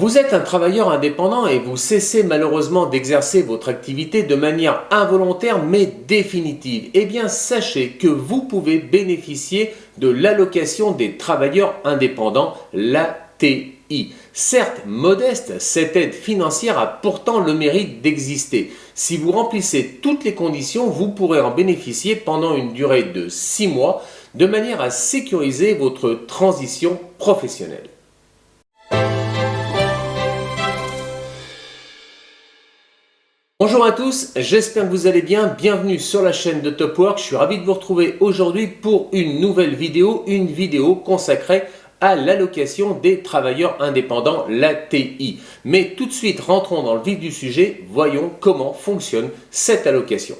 Vous êtes un travailleur indépendant et vous cessez malheureusement d'exercer votre activité de manière involontaire mais définitive. Eh bien, sachez que vous pouvez bénéficier de l'allocation des travailleurs indépendants, l'ATI. Certes modeste, cette aide financière a pourtant le mérite d'exister. Si vous remplissez toutes les conditions, vous pourrez en bénéficier pendant une durée de 6 mois de manière à sécuriser votre transition professionnelle. Bonjour à tous, j'espère que vous allez bien. Bienvenue sur la chaîne de Top Work. Je suis ravi de vous retrouver aujourd'hui pour une nouvelle vidéo, consacrée à l'allocation des travailleurs indépendants, l'ATI. Mais tout de suite, rentrons dans le vif du sujet, voyons comment fonctionne cette allocation.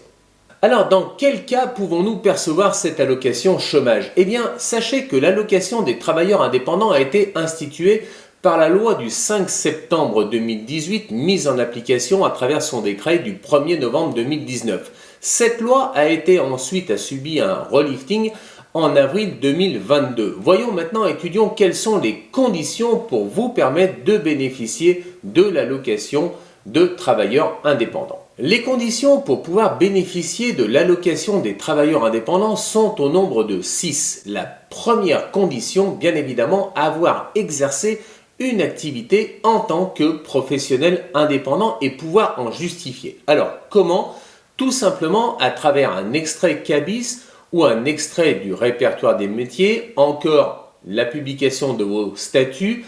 Alors, dans quel cas pouvons-nous percevoir cette allocation chômage? Eh bien, sachez que l'allocation des travailleurs indépendants a été instituée par la loi du 5 septembre 2018, mise en application à travers son décret du 1er novembre 2019. Cette loi a subi un relifting en avril 2022. Voyons maintenant, étudions quelles sont les conditions pour vous permettre de bénéficier de l'allocation de travailleurs indépendants. Les conditions pour pouvoir bénéficier de l'allocation des travailleurs indépendants sont au nombre de 6. La première condition, bien évidemment, avoir exercé une activité en tant que professionnel indépendant et pouvoir en justifier. Alors, comment? Tout simplement à travers un extrait CABIS ou un extrait du répertoire des métiers, encore la publication de vos statuts,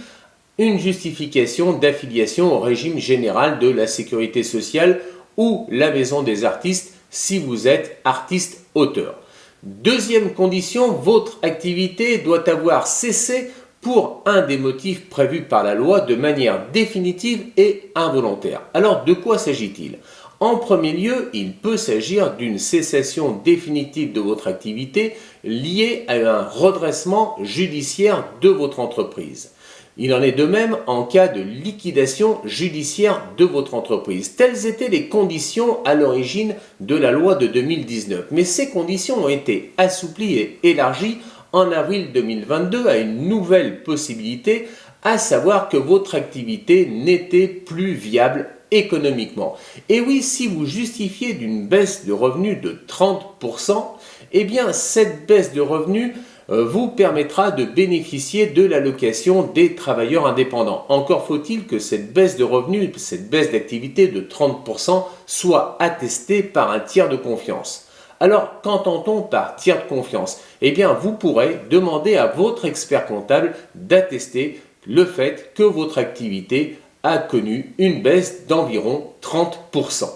une justification d'affiliation au régime général de la sécurité sociale ou la maison des artistes si vous êtes artiste-auteur. Deuxième condition, votre activité doit avoir cessé pour un des motifs prévus par la loi de manière définitive et involontaire. Alors, de quoi s'agit-il? En premier lieu, il peut s'agir d'une cessation définitive de votre activité liée à un redressement judiciaire de votre entreprise. Il en est de même en cas de liquidation judiciaire de votre entreprise. Telles étaient les conditions à l'origine de la loi de 2019. Mais ces conditions ont été assouplies et élargies en avril 2022 à une nouvelle possibilité, à savoir que votre activité n'était plus viable économiquement. Et oui, si vous justifiez d'une baisse de revenus de 30%, eh bien cette baisse de revenus vous permettra de bénéficier de l'allocation des travailleurs indépendants. Encore faut-il que cette baisse de revenus, cette baisse d'activité de 30% soit attestée par un tiers de confiance. Alors, qu'entend-on par tiers de confiance? Eh bien, vous pourrez demander à votre expert comptable d'attester le fait que votre activité a connu une baisse d'environ 30%.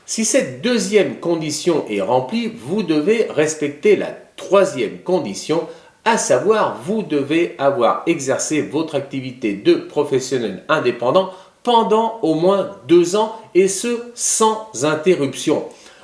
Si cette deuxième condition est remplie, vous devez respecter la troisième condition, à savoir, vous devez avoir exercé votre activité de professionnel indépendant pendant au moins 2 ans et ce, sans interruption.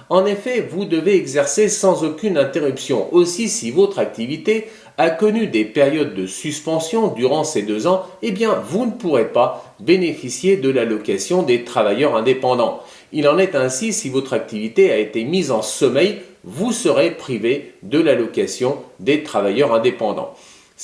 En effet, vous devez exercer sans aucune interruption. Aussi, si votre activité a connu des périodes de suspension durant ces 2 ans, eh bien, vous ne pourrez pas bénéficier de l'allocation des travailleurs indépendants. Il en est ainsi si votre activité a été mise en sommeil, vous serez privé de l'allocation des travailleurs indépendants.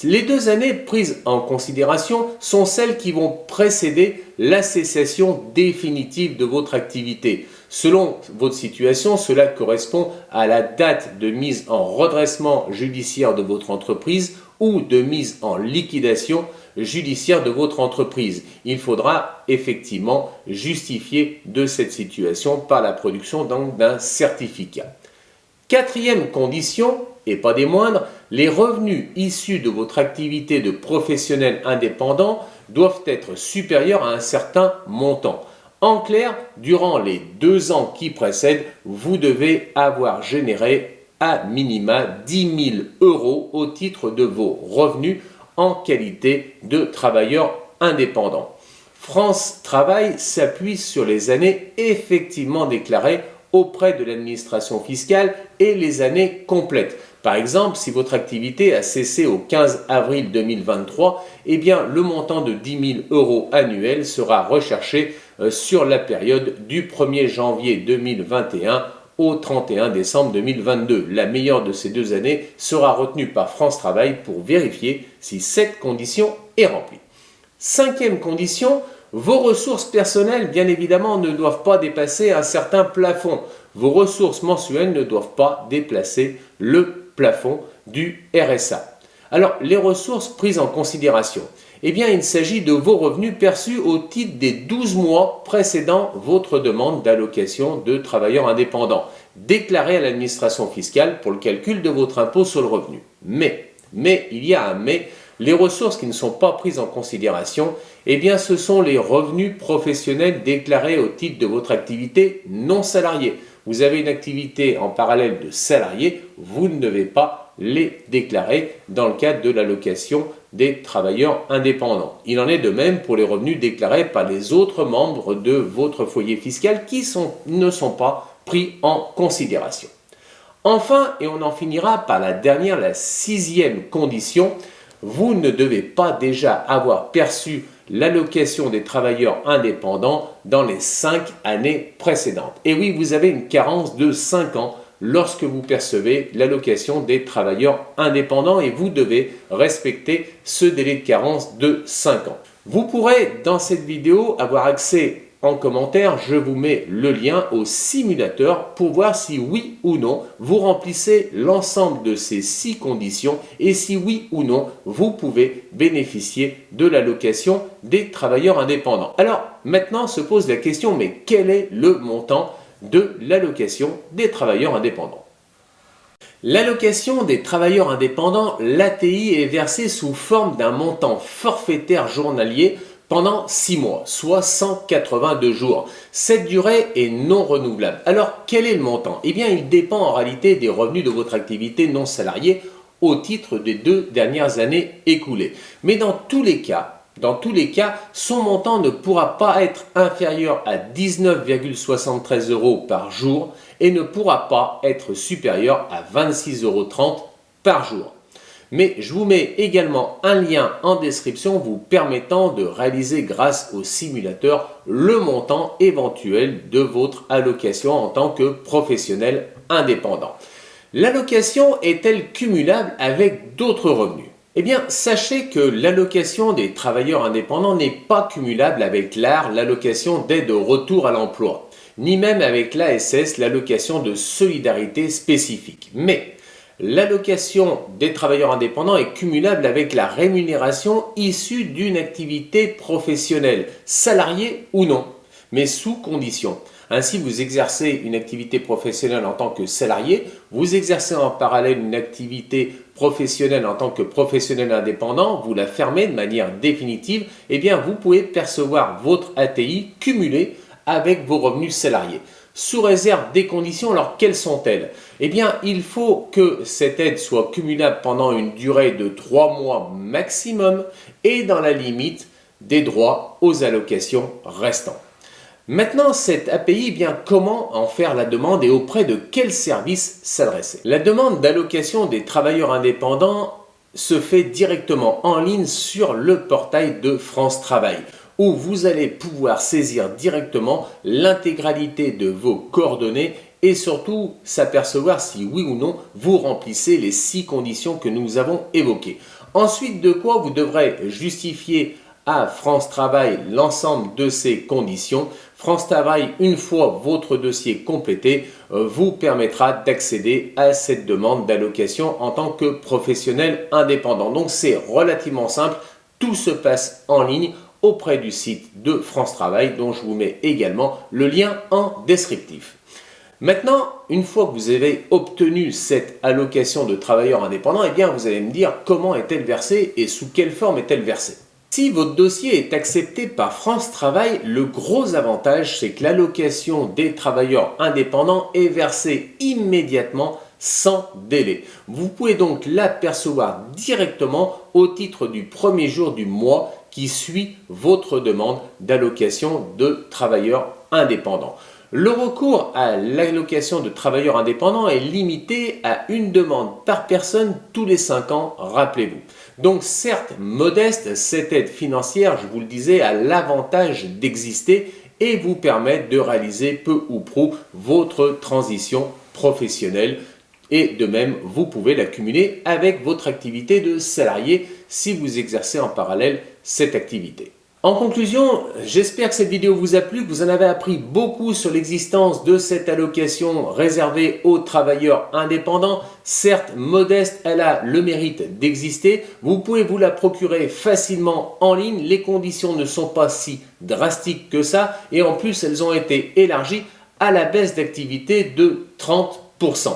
Les 2 années prises en considération sont celles qui vont précéder la cessation définitive de votre activité. Selon votre situation, cela correspond à la date de mise en redressement judiciaire de votre entreprise ou de mise en liquidation judiciaire de votre entreprise. Il faudra effectivement justifier de cette situation par la production d'un certificat. Quatrième condition, et pas des moindres, les revenus issus de votre activité de professionnel indépendant doivent être supérieurs à un certain montant. En clair, durant les 2 ans qui précèdent, vous devez avoir généré à minima 10 000 € au titre de vos revenus en qualité de travailleur indépendant. France Travail s'appuie sur les années effectivement déclarées auprès de l'administration fiscale et les années complètes. Par exemple, si votre activité a cessé au 15 avril 2023, eh bien, le montant de 10 000 € annuels sera recherché sur la période du 1er janvier 2021 au 31 décembre 2022. La meilleure de ces 2 années sera retenue par France Travail pour vérifier si cette condition est remplie. Cinquième condition, Vos ressources personnelles, bien évidemment, ne doivent pas dépasser un certain plafond. Vos ressources mensuelles ne doivent pas dépasser le plafond du RSA. Alors, les ressources prises en considération, eh bien, il s'agit de vos revenus perçus au titre des 12 mois précédant votre demande d'allocation de travailleur indépendant, déclarée à l'administration fiscale pour le calcul de votre impôt sur le revenu. Mais, il y a un mais, les ressources qui ne sont pas prises en considération, eh bien, ce sont les revenus professionnels déclarés au titre de votre activité non salariée. Vous avez une activité en parallèle de salarié, vous ne devez pas les déclarer dans le cadre de l'allocation des travailleurs indépendants. Il en est de même pour les revenus déclarés par les autres membres de votre foyer fiscal qui ne sont pas pris en considération. Enfin, et on en finira par la dernière, la sixième condition, vous ne devez pas déjà avoir perçu l'allocation des travailleurs indépendants dans les 5 années précédentes. Et oui, vous avez une carence de 5 ans lorsque vous percevez l'allocation des travailleurs indépendants et vous devez respecter ce délai de carence de 5 ans. Vous pourrez dans cette vidéo avoir accès en commentaire, je vous mets le lien au simulateur pour voir si oui ou non vous remplissez l'ensemble de ces 6 conditions et si oui ou non vous pouvez bénéficier de l'allocation des travailleurs indépendants. Alors maintenant se pose la question, mais quel est le montant de l'allocation des travailleurs indépendants? L'allocation des travailleurs indépendants, l'ATI, est versée sous forme d'un montant forfaitaire journalier pendant 6 mois, soit 182 jours. Cette durée est non renouvelable. Alors, quel est le montant? Eh bien, il dépend en réalité des revenus de votre activité non salariée au titre des 2 dernières années écoulées. Mais dans tous les cas, son montant ne pourra pas être inférieur à 19,73 € par jour et ne pourra pas être supérieur à 26,30 € par jour. Mais je vous mets également un lien en description vous permettant de réaliser grâce au simulateur le montant éventuel de votre allocation en tant que professionnel indépendant. L'allocation est-elle cumulable avec d'autres revenus? Eh bien, sachez que l'allocation des travailleurs indépendants n'est pas cumulable avec l'ARE, l'allocation d'aide au retour à l'emploi, ni même avec l'ASS, l'allocation de solidarité spécifique. Mais l'allocation des travailleurs indépendants est cumulable avec la rémunération issue d'une activité professionnelle, salariée ou non, mais sous condition. Ainsi, vous exercez une activité professionnelle en tant que salarié, vous exercez en parallèle une activité professionnelle en tant que professionnel indépendant, vous la fermez de manière définitive, eh bien vous pouvez percevoir votre ATI cumulée avec vos revenus salariés. Sous réserve des conditions, alors quelles sont-elles? Eh bien, il faut que cette aide soit cumulable pendant une durée de 3 mois maximum et dans la limite des droits aux allocations restants. Maintenant, cette API, eh bien, comment en faire la demande et auprès de quel service s'adresser? La demande d'allocation des travailleurs indépendants se fait directement en ligne sur le portail de France Travail, où vous allez pouvoir saisir directement l'intégralité de vos coordonnées et surtout s'apercevoir si oui ou non vous remplissez les 6 conditions que nous avons évoquées. Ensuite de quoi vous devrez justifier à France Travail l'ensemble de ces conditions. France Travail, une fois votre dossier complété, vous permettra d'accéder à cette demande d'allocation en tant que professionnel indépendant. Donc c'est relativement simple, tout se passe en ligne auprès du site de France Travail dont je vous mets également le lien en descriptif. Maintenant, une fois que vous avez obtenu cette allocation de travailleur indépendant, eh bien vous allez me dire comment est-elle versée et sous quelle forme est-elle versée. Si votre dossier est accepté par France Travail, le gros avantage, c'est que l'allocation des travailleurs indépendants est versée immédiatement sans délai. Vous pouvez donc l'apercevoir directement au titre du premier jour du mois qui suit votre demande d'allocation de travailleurs indépendants. Le recours à l'allocation de travailleurs indépendants est limité à une demande par personne tous les 5 ans, rappelez-vous. Donc certes modeste, cette aide financière, je vous le disais, a l'avantage d'exister et vous permet de réaliser peu ou prou votre transition professionnelle. Et de même, vous pouvez l'accumuler avec votre activité de salarié si vous exercez en parallèle cette activité. En conclusion, j'espère que cette vidéo vous a plu, que vous en avez appris beaucoup sur l'existence de cette allocation réservée aux travailleurs indépendants. Certes modeste, elle a le mérite d'exister. Vous pouvez vous la procurer facilement en ligne. Les conditions ne sont pas si drastiques que ça et en plus elles ont été élargies à la baisse d'activité de 30%.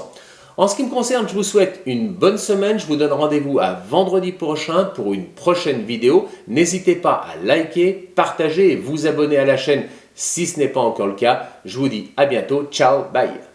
En ce qui me concerne, je vous souhaite une bonne semaine. Je vous donne rendez-vous à vendredi prochain pour une prochaine vidéo. N'hésitez pas à liker, partager et vous abonner à la chaîne si ce n'est pas encore le cas. Je vous dis à bientôt. Ciao, bye.